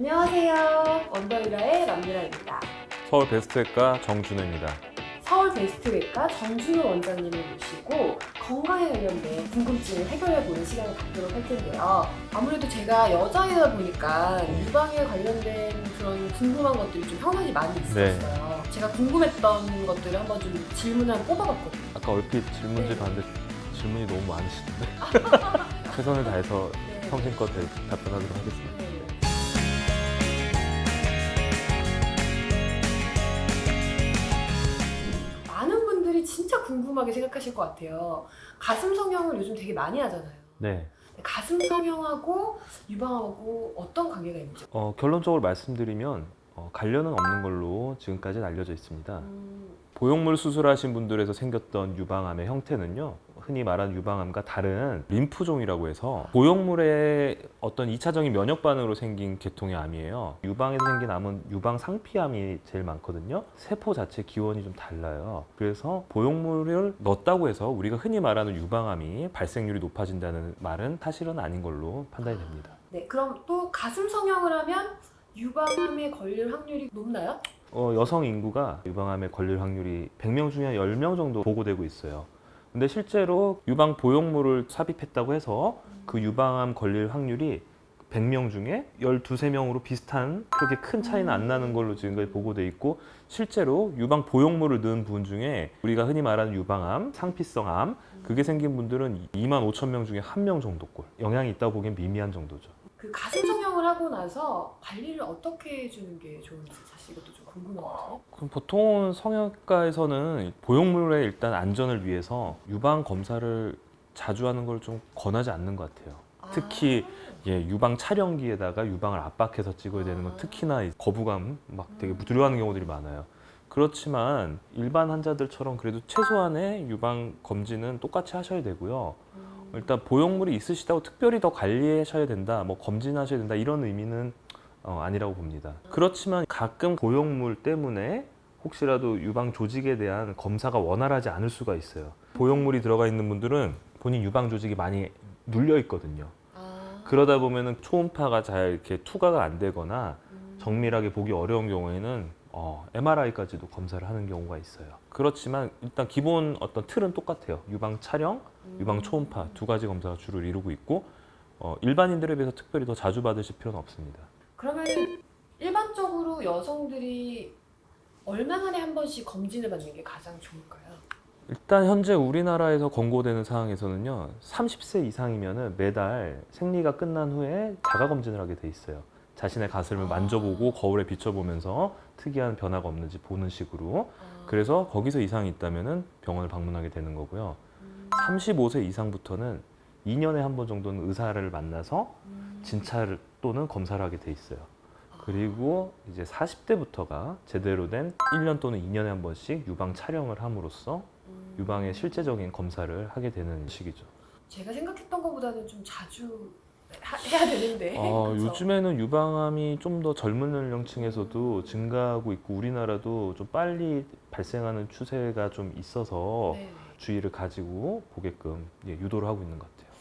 안녕하세요. 원더일러의 남유라입니다. 서울 베스트웨과 정준호입니다. 서울 베스트웨과 정준호 원장님을 모시고 건강에 관련된 궁금증을 해결해보는 시간을 갖도록 할 텐데요. 아무래도 제가 여자이다 보니까 유방에 관련된 그런 궁금한 것들이 좀 현안이 많이 있었어요. 제가 궁금했던 것들을 한번 좀 질문을 한번 뽑아봤거든요. 아까 얼핏 질문지 봤는데 질문이 너무 많으시던데 최선을 다해서 네. 성심껏 답변하도록 하겠습니다. 네. 많은 분들이 진짜 궁금하게 생각하실 것 같아요. 가슴 성형을 요즘 되게 많이 하잖아요. 네, 가슴 성형하고 유방하고 어떤 관계가 있는지. 결론적으로 말씀드리면 관련은 없는 걸로 지금까지는 알려져 있습니다. 보형물 수술하신 분들에서 생겼던 유방암의 형태는요, 흔히 말하는 유방암과 다른 림프종이라고 해서 보형물의 어떤 2차적인 면역 반응으로 생긴 계통의 암이에요. 유방에서 생긴 암은 유방 상피암이 제일 많거든요. 세포 자체 기원이 좀 달라요. 그래서 보형물을 넣었다고 해서 우리가 흔히 말하는 유방암이 발생률이 높아진다는 말은 사실은 아닌 걸로 판단이 됩니다. 네, 그럼 또 가슴 성형을 하면 유방암에 걸릴 확률이 높나요? 여성 인구가 유방암에 걸릴 확률이 100명 중에 한 10명 정도 보고되고 있어요. 근데 실제로 유방 보형물을 삽입했다고 해서 그 유방암 걸릴 확률이 100명 중에 12, 3명으로 비슷한 그렇게 큰 차이는 안 나는 걸로 지금까지 보고돼 있고, 실제로 유방 보형물을 넣은 분 중에 우리가 흔히 말하는 유방암, 상피성 암, 그게 생긴 분들은 2만 5천 명 중에 1명 정도꼴. 영향이 있다고 보기엔 미미한 정도죠. 그 가슴 성형을 하고 나서 관리를 어떻게 해주는 게 좋은지 사실 이것도 좀 궁금하거든요. 그럼 보통 성형외과에서는 보형물의 일단 안전을 위해서 유방 검사를 자주 하는 걸 좀 권하지 않는 것 같아요. 특히 유방 촬영기에다가 유방을 압박해서 찍어야 되는 건 특히나 거부감 막 되게 두려워하는 경우들이 많아요. 그렇지만 일반 환자들처럼 그래도 최소한의 유방 검진은 똑같이 하셔야 되고요. 일단 보형물이 있으시다고 특별히 더 관리하셔야 된다, 뭐 검진하셔야 된다, 이런 의미는 아니라고 봅니다. 그렇지만 가끔 보형물 때문에 혹시라도 유방 조직에 대한 검사가 원활하지 않을 수가 있어요. 보형물이 들어가 있는 분들은 본인 유방 조직이 많이 눌려 있거든요. 그러다 보면은 초음파가 잘 이렇게 투과가 안 되거나 정밀하게 보기 어려운 경우에는 MRI까지도 검사를 하는 경우가 있어요. 그렇지만 일단 기본 어떤 틀은 똑같아요. 유방 촬영, 유방 초음파 두 가지 검사가 주를 이루고 있고, 일반인들에 비해서 특별히 더 자주 받으실 필요는 없습니다. 그러면 일반적으로 여성들이 얼마 만에 한 번씩 검진을 받는 게 가장 좋을까요? 일단 현재 우리나라에서 권고되는 사항에서는요, 30세 이상이면은 매달 생리가 끝난 후에 자가 검진을 하게 돼 있어요. 자신의 가슴을 만져보고 거울에 비춰보면서 특이한 변화가 없는지 보는 식으로. 그래서 거기서 이상이 있다면은 병원을 방문하게 되는 거고요. 35세 이상부터는 2년에 한 번 정도는 의사를 만나서 진찰 또는 검사를 하게 돼 있어요. 그리고 이제 40대부터가 제대로 된 1년 또는 2년에 한 번씩 유방 촬영을 함으로써 유방의 실제적인 검사를 하게 되는 시기죠. 제가 생각했던 것보다는 좀 자주 해야 되는데. 그쵸? 요즘에는 유방암이 좀 더 젊은 연령층에서도 증가하고 있고, 우리나라도 좀 빨리 발생하는 추세가 좀 있어서 네네. 주의를 가지고 보게끔 유도를 하고 있는 것 같아요.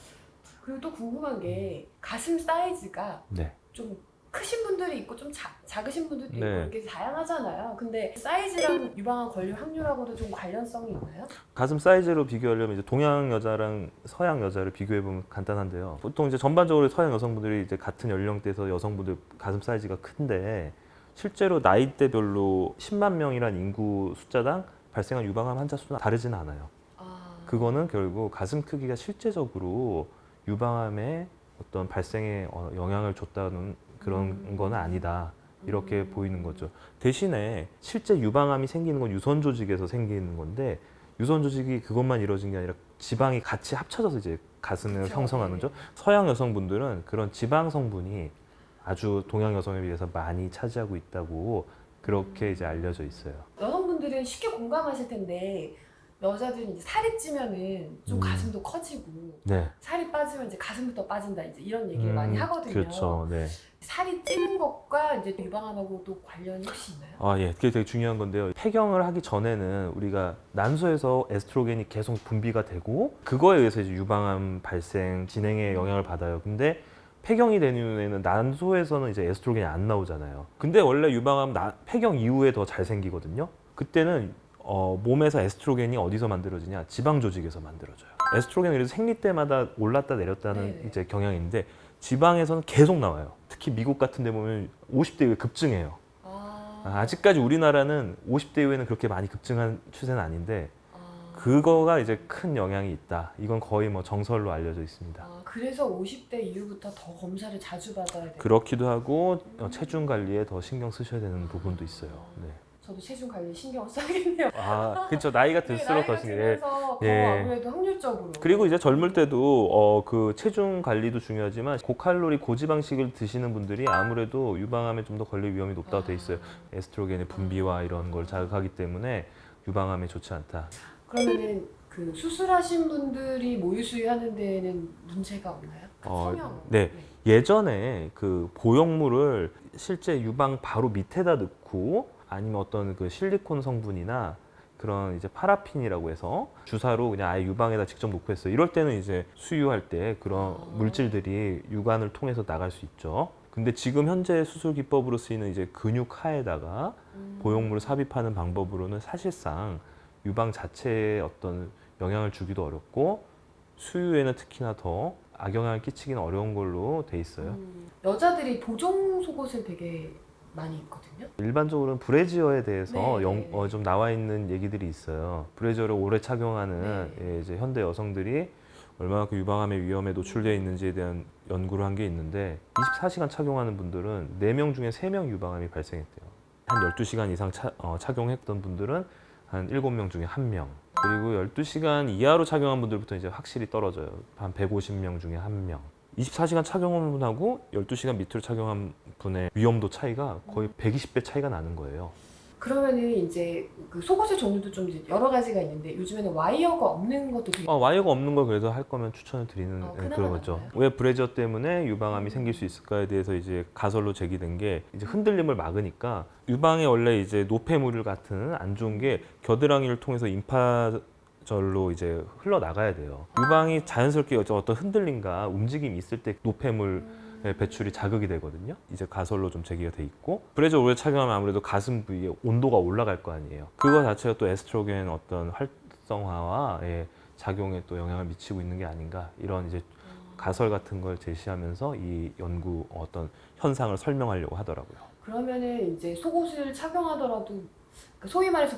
그리고 또 궁금한 게 가슴 사이즈가 네. 좀 크신 분들이 있고 좀 작으신 분들도 있고 네. 이게 다양하잖아요. 근데 사이즈랑 유방암 걸릴 확률하고도 좀 관련성이 있나요? 가슴 사이즈로 비교하려면 이제 동양 여자랑 서양 여자를 비교해 보면 간단한데요. 보통 이제 전반적으로 서양 여성분들이 이제 같은 연령대에서 여성분들 가슴 사이즈가 큰데, 실제로 나이대별로 10만 명이란 인구 숫자당 발생한 유방암 환자 수는 다르진 않아요. 그거는 결국 가슴 크기가 실제적으로 유방암의 어떤 발생에 영향을 줬다는 그런 건 아니다, 이렇게 보이는 거죠. 대신에 실제 유방암이 생기는 건 유선 조직에서 생기는 건데, 유선 조직이 그것만 이루어진 게 아니라 지방이 같이 합쳐져서 이제 가슴을 그쵸, 형성하는 거죠. 서양 여성분들은 그런 지방 성분이 아주 동양 여성에 비해서 많이 차지하고 있다고 그렇게 이제 알려져 있어요. 여성분들은 쉽게 공감하실 텐데 여자들은 이제 살이 찌면은 좀 가슴도 커지고 네. 살이 빠지면 이제 가슴부터 빠진다 이제 이런 얘기를 많이 하거든요. 그렇죠. 네. 살이 찌는 것과 이제 유방암하고도 관련이 혹시 있나요? 예, 그게 되게 중요한 건데요. 폐경을 하기 전에는 우리가 난소에서 에스트로겐이 계속 분비가 되고, 그거에 의해서 이제 유방암 발생 진행에 영향을 받아요. 근데 폐경이 된 이후에는 난소에서는 이제 에스트로겐이 안 나오잖아요. 근데 원래 유방암 폐경 이후에 더 잘 생기거든요. 그때는 몸에서 에스트로겐이 어디서 만들어지냐? 지방 조직에서 만들어져요. 에스트로겐은 그래서 생리 때마다 올랐다 내렸다는 네네. 이제 경향인데 지방에서는 계속 나와요. 특히 미국 같은 데 보면 50대 이후에 급증해요. 아직까지 우리나라는 50대 이후에는 그렇게 많이 급증한 추세는 아닌데 그거가 이제 큰 영향이 있다. 이건 거의 뭐 정설로 알려져 있습니다. 그래서 50대 이후부터 더 검사를 자주 받아야 돼요. 그렇기도 하고 체중 관리에 더 신경 쓰셔야 되는 부분도 있어요. 네. 저도 체중 관리 신경 써야겠네요. 그렇죠. 나이가 들수록 더 신경. 들면서 더 예. 아무래도 확률적으로. 그리고 이제 젊을 때도 그 체중 관리도 중요하지만 고칼로리 고지방식을 드시는 분들이 아무래도 유방암에 좀 더 걸릴 위험이 높다고 돼 있어요. 에스트로겐의 분비와 이런 걸 자극하기 때문에 유방암에 좋지 않다. 그러면은 그 수술하신 분들이 모유 수유하는 데에는 문제가 없나요? 성형. 네. 예전에 그 보형물을 실제 유방 바로 밑에다 넣고 아니면 어떤 그 실리콘 성분이나 그런 이제 파라핀이라고 해서 주사로 그냥 아예 유방에다 직접 놓고 했어요. 이럴 때는 이제 수유할 때 그런 물질들이 유관을 통해서 나갈 수 있죠. 근데 지금 현재 수술 기법으로 쓰이는 이제 근육 하에다가 보형물을 삽입하는 방법으로는 사실상 유방 자체에 어떤 영향을 주기도 어렵고 수유에는 특히나 더 악영향을 끼치기는 어려운 걸로 돼 있어요. 여자들이 보정 속옷을 되게 많이 입거든요. 일반적으로는 브래지어에 대해서 네. 좀 나와 있는 얘기들이 있어요. 브래지어를 오래 착용하는 네. 이제 현대 여성들이 얼마나 그 유방암의 위험에 노출되어 있는지에 대한 연구를 한 게 있는데 24시간 착용하는 분들은 4명 중에 3명 유방암이 발생했대요. 한 12시간 이상 착용했던 분들은 한 7명 중에 1명. 그리고 12시간 이하로 착용한 분들부터 이제 확실히 떨어져요. 한 150명 중에 1명. 24시간 착용한 분하고 12시간 밑으로 착용한 분의 위험도 차이가 거의 120배 차이가 나는 거예요. 그러면은 이제 그 속옷의 종류도 좀 이제 여러 가지가 있는데 요즘에는 와이어가 없는 것도 되게 와이어가 없는 걸 그래도 할 거면 추천을 드리는 그나마 그런 거죠. 낫나요? 왜 브래지어 때문에 유방암이 생길 수 있을까에 대해서 이제 가설로 제기된 게 이제 흔들림을 막으니까 유방에 원래 이제 노폐물 같은 안 좋은 게 겨드랑이를 통해서 임파절로 이제 흘러나가야 돼요. 유방이 자연스럽게 어떤 흔들림과 움직임이 있을 때 노폐물 배출이 자극이 되거든요. 이제 가설로 좀 제기가 돼 있고 브래지어 오래 착용하면 아무래도 가슴 부위에 온도가 올라갈 거 아니에요. 그거 자체가 또 에스트로겐 어떤 활성화와 작용에 또 영향을 미치고 있는 게 아닌가 이런 이제 가설 같은 걸 제시하면서 이 연구 어떤 현상을 설명하려고 하더라고요. 그러면은 이제 속옷을 착용하더라도 그 소위 말해서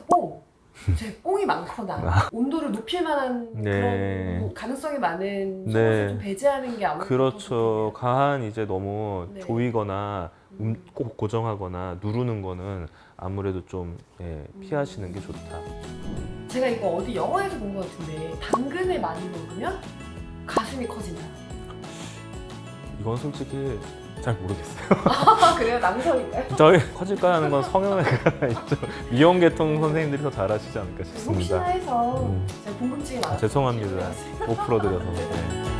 제 뽕이 많거나 온도를 높일 만한 네. 그런 가능성이 많은 네. 속옷을 좀 배제하는 게 아무래도 그렇죠. 더 좋겠네요. 과한 이제 너무 네. 조이거나 꼭 고정하거나 누르는 거는 아무래도 좀 피하시는 게 좋다. 제가 이거 어디 영화에서 본 것 같은데 당근을 많이 먹으면 가슴이 커진다. 이건 솔직히 잘 모르겠어요. 그래요? 남성인가요? 저희 커질까 하는 건 성형외과가 있죠. 미용계통 선생님들이 더 잘하시지 않을까 싶습니다. 혹시나 해서 제가 궁금증이 많아서 죄송합니다. 질문해봤어요. 못 풀어드려서. 네.